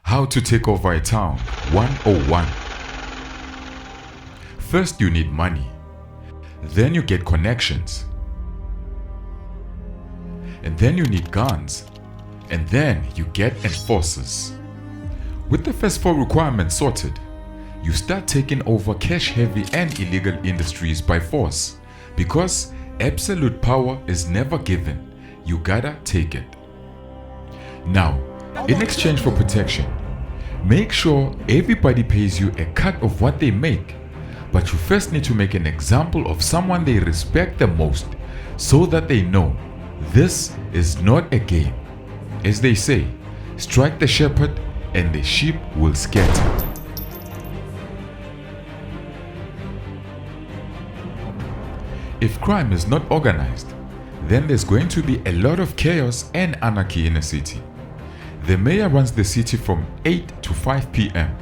How to take over a town 101. First you need money, then you get connections, and then you need guns, and then you get enforcers. With the first 4 requirements sorted, you start taking over cash-heavy and illegal industries by force, because absolute power is never given, you gotta take it. Now, in exchange for protection, make sure everybody pays you a cut of what they make, but you first need to make an example of someone they respect the most, so that they know this is not a game. As they say, strike the shepherd and the sheep will scatter. If crime is not organized, then there's going to be a lot of chaos and anarchy in a city. The mayor runs the city from 8 to 5 p.m.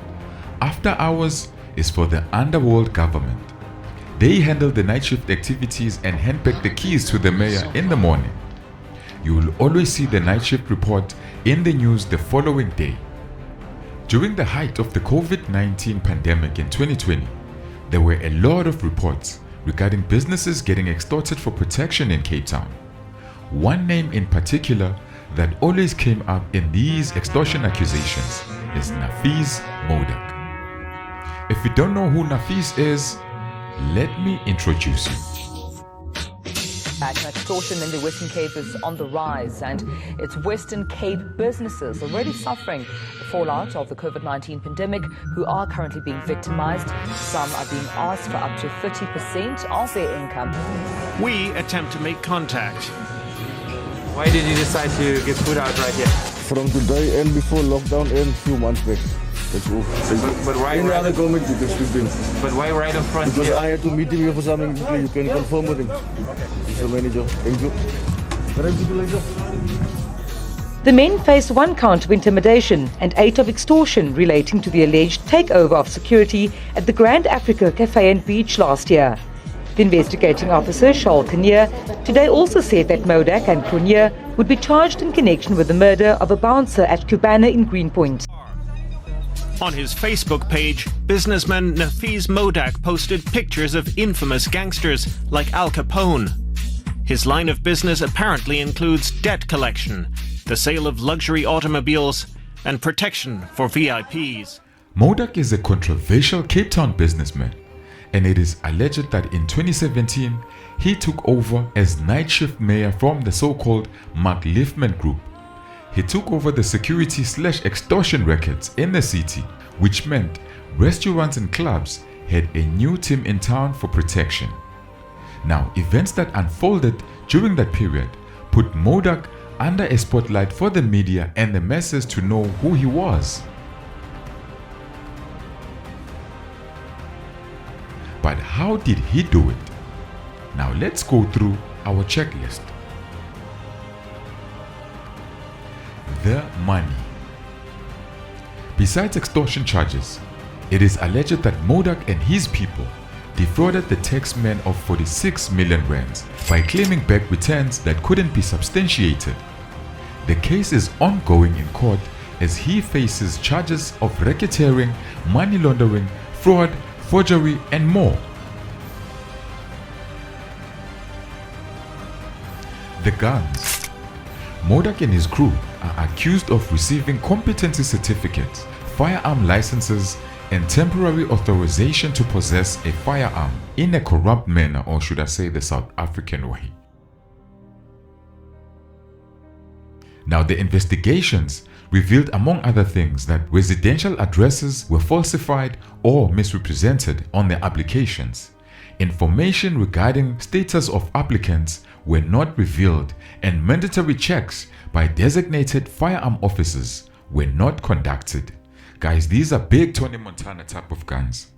After hours is for the underworld government. They handle the night shift activities and hand back the keys to the mayor in the morning. You will always see the night shift report in the news the following day. During the height of the COVID-19 pandemic in 2020, there were a lot of reports regarding businesses getting extorted for protection in Cape Town. One name in particular that always came up in these extortion accusations is Nafis Modack. If you don't know who Nafis is, let me introduce you. Extortion in the Western Cape is on the rise, and it's Western Cape businesses already suffering the fallout of the COVID-19 pandemic who are currently being victimized. Some are being asked for up to 30% of their income. We attempt to make contact. Why did you decide to get food out right here? From today and before lockdown and few months back. That's all. But why? Any other comment you can speak to him. But why right up front? Because here? I had to meet him here for something. You can confirm with him. He's the manager. Thank you. Can I meet you later? The men face 1 count of intimidation and 8 of extortion relating to the alleged takeover of security at the Grand Africa Cafe and Beach last year. The investigating officer, Kinnear, today also said that Modack and Kinnear would be charged in connection with the murder of a bouncer at Cubana in Greenpoint. On his Facebook page, businessman Nafis Modack posted pictures of infamous gangsters like Al Capone. His line of business apparently includes debt collection, the sale of luxury automobiles, and protection for VIPs. Modack is a controversial Cape Town businessman, and it is alleged that in 2017 he took over as night shift mayor from the so-called Mark Liffman group. He took over the security/extortion records in the city, which meant restaurants and clubs had a new team in town for protection. Now, events that unfolded during that period put Modack under a spotlight for the media and the masses to know who he was. But how did he do it? Now let's go through our checklist. The money. Besides extortion charges, it is alleged that Modack and his people defrauded the taxman of 46 million rands by claiming back returns that couldn't be substantiated. The case is ongoing in court as he faces charges of racketeering, money laundering, fraud, forgery, and more. The guns. Modack and his crew are accused of receiving competency certificates, firearm licenses, and temporary authorization to possess a firearm in a corrupt manner, or should I say the South African way. Now, the investigations revealed, among other things, that residential addresses were falsified or misrepresented on their applications. Information regarding status of applicants were not revealed, and mandatory checks by designated firearm officers were not conducted. Guys, these are big Tony Montana type of guns.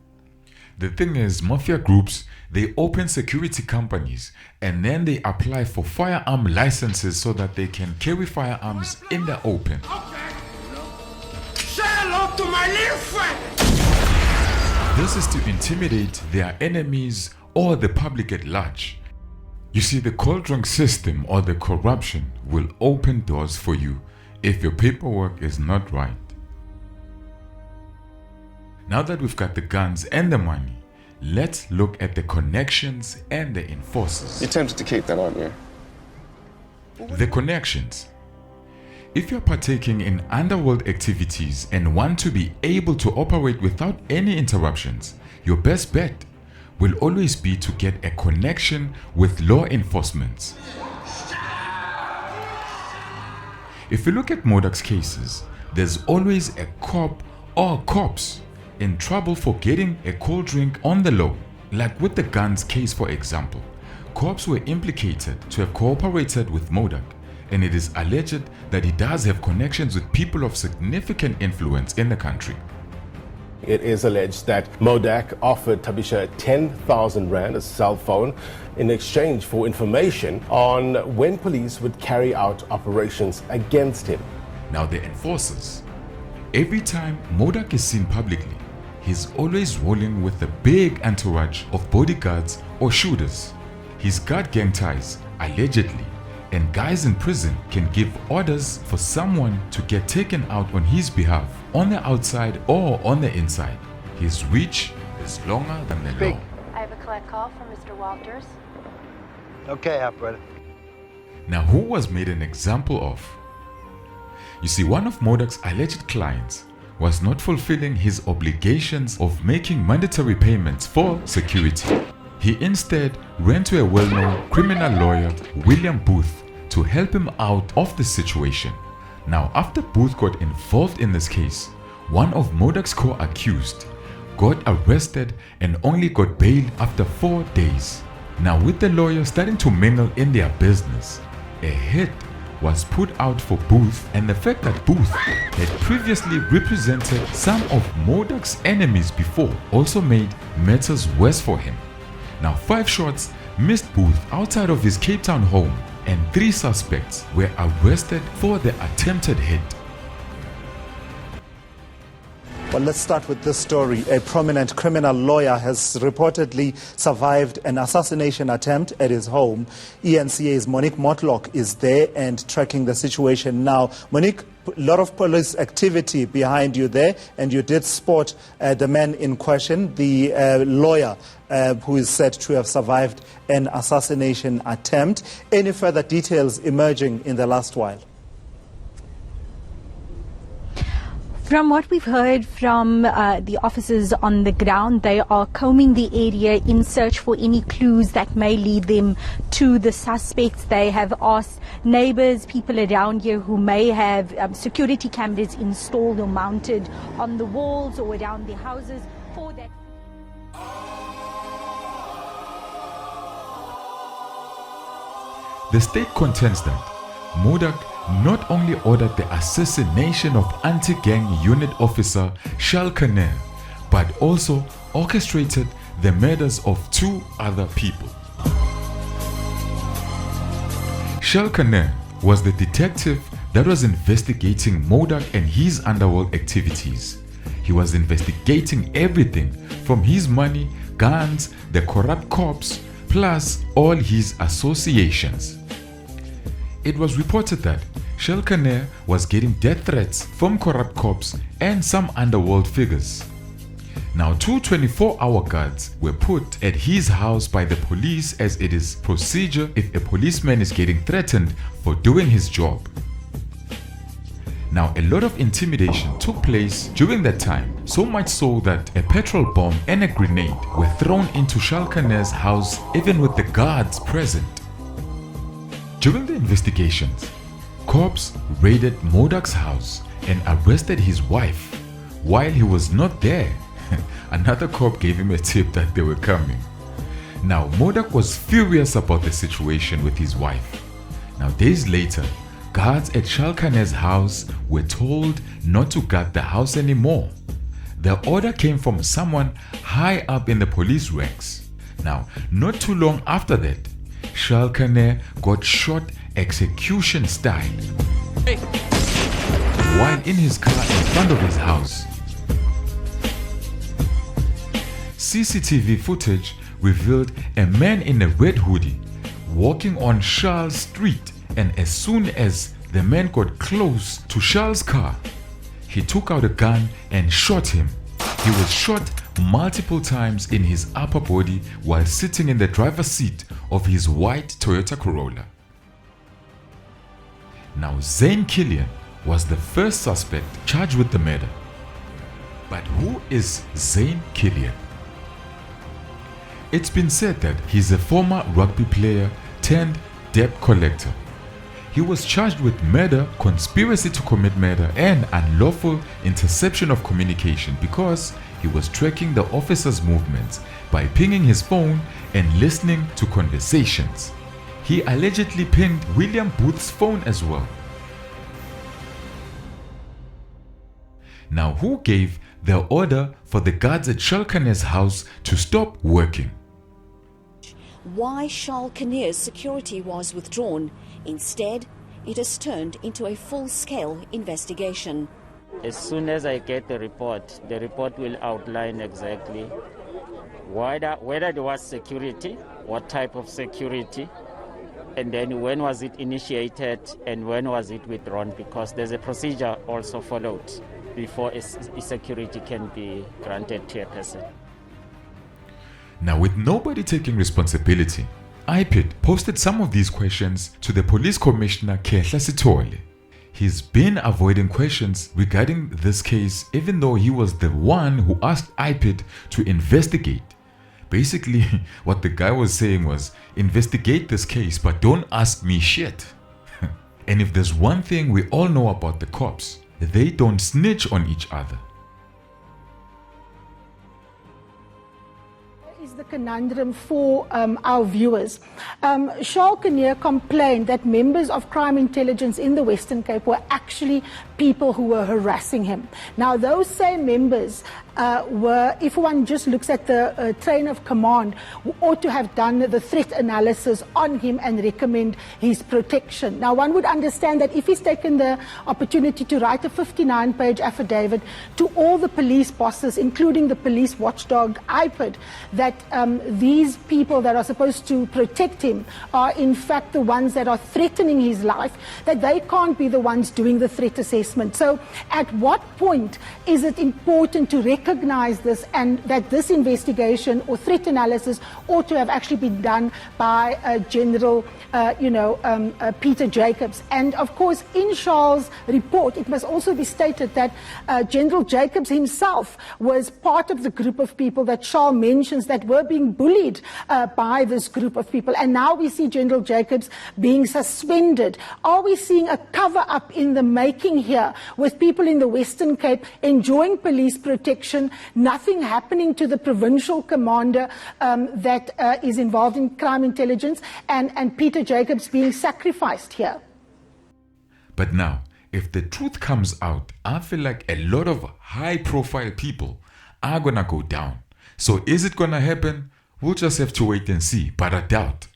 The thing is, mafia groups, they open security companies and then they apply for firearm licenses so that they can carry firearms in the open. Say hello to my little friend! This is to intimidate their enemies or the public at large. You see, the cold drink system or the corruption will open doors for you if your paperwork is not right. Now that we've got the guns and the money, let's look at the connections and the enforcers. You're tempted to keep that, aren't you? The connections. If you're partaking in underworld activities and want to be able to operate without any interruptions, your best bet will always be to get a connection with law enforcement. If you look at Modack's cases, there's always a cop or cops in trouble for getting a cold drink on the low. Like with the guns case, for example, cops were implicated to have cooperated with Modack, and it is alleged that he does have connections with people of significant influence in the country. It is alleged that Modack offered Tabisha 10,000 rand, a cell phone, in exchange for information on when police would carry out operations against him. Now the enforcers. Every time Modack is seen publicly, he's always rolling with a big entourage of bodyguards or shooters. He's got gang ties, allegedly, and guys in prison can give orders for someone to get taken out on his behalf, on the outside or on the inside. His reach is longer than the law. I have a collect call from Mr. Walters. Okay, operator. Now who was made an example of? You see, one of Modack's alleged clients was not fulfilling his obligations of making mandatory payments for security. He instead ran to a well-known criminal lawyer, William Booth, to help him out of the situation. Now, after Booth got involved in this case, one of Modack's co-accused got arrested and only got bail after 4 days. Now, with the lawyer starting to mingle in their business, a hit was put out for Booth, and the fact that Booth had previously represented some of Modack's enemies before also made matters worse for him. Now 5 shots missed Booth outside of his Cape Town home, and 3 suspects were arrested for the attempted hit. Well, let's start with this story. A prominent criminal lawyer has reportedly survived an assassination attempt at his home. ENCA's Monique Motlock is there and tracking the situation now. Monique, a lot of police activity behind you there, and you did spot the man in question, the lawyer who is said to have survived an assassination attempt. Any further details emerging in the last while? From what we've heard from the officers on the ground, they are combing the area in search for any clues that may lead them to the suspects. They have asked neighbors, people around here who may have security cameras installed or mounted on the walls or around their houses for that. The state contends that Modack not only ordered the assassination of anti-gang unit officer Charles Kinnear, but also orchestrated the murders of 2 other people. Charles Kinnear was the detective that was investigating Modack and his underworld activities. He was investigating everything from his money, guns, the corrupt cops, plus all his associations. It was reported that Charles Kinnear was getting death threats from corrupt cops and some underworld figures. Now 2 24-hour guards were put at his house by the police, as it is procedure if a policeman is getting threatened for doing his job. Now a lot of intimidation took place during that time, so much so that a petrol bomb and a grenade were thrown into Charles Kinnear's house, even with the guards present. During the investigations, cops raided Modack's house and arrested his wife. While he was not there, another cop gave him a tip that they were coming. Now Modack was furious about the situation with his wife. Now days later, guards at Charles Kinnear's house were told not to guard the house anymore. The order came from someone high up in the police ranks. Now, not too long after that, Charles Kinnear got shot execution style while in his car in front of his house. CCTV footage revealed a man in a red hoodie walking on Charles Street, and as soon as the man got close to Charles' car, he took out a gun and shot him. He was shot multiple times in his upper body while sitting in the driver's seat of his white Toyota Corolla. Now, Zane Killian was the first suspect charged with the murder. But who is Zane Killian? It's been said that he's a former rugby player turned debt collector. He was charged with murder, conspiracy to commit murder, and unlawful interception of communication because he was tracking the officer's movements by pinging his phone and listening to conversations. He allegedly pinged William Booth's phone as well. Now, who gave the order for the guards at Kinnear's house to stop working? Why Kinnear's security was withdrawn. Instead, it has turned into a full-scale investigation. As soon as I get the report will outline exactly whether there was security, what type of security, and then when was it initiated and when was it withdrawn, because there's a procedure also followed before a security can be granted to a person. Now, with nobody taking responsibility, IPID posted some of these questions to the police commissioner Kehla Sithole. He's been avoiding questions regarding this case even though he was the one who asked IPID to investigate. Basically, what the guy was saying was, investigate this case but don't ask me shit. And if there's one thing we all know about the cops, they don't snitch on each other. The conundrum for our viewers. Kinnear complained that members of crime intelligence in the Western Cape were actually people who were harassing him. Now, those same members were, if one just looks at the chain of command, ought to have done the threat analysis on him and recommend his protection. Now, one would understand that if he's taken the opportunity to write a 59-page affidavit to all the police bosses, including the police watchdog IPID, that these people that are supposed to protect him are in fact the ones that are threatening his life, that they can't be the ones doing the threat assessment. So at what point is it important to recognize this, and that this investigation or threat analysis ought to have actually been done by General Peter Jacobs? And of course, in Charles' report, it must also be stated that General Jacobs himself was part of the group of people that Charles mentions that were being bullied by this group of people. And now we see General Jacobs being suspended. Are we seeing a cover-up in the making here, with people in the Western Cape enjoying police protection, nothing happening to the provincial commander that is involved in crime intelligence, and Peter Jacobs being sacrificed here? But now, if the truth comes out, I feel like a lot of high-profile people are gonna go down. So is it gonna happen? We'll just have to wait and see, but I doubt.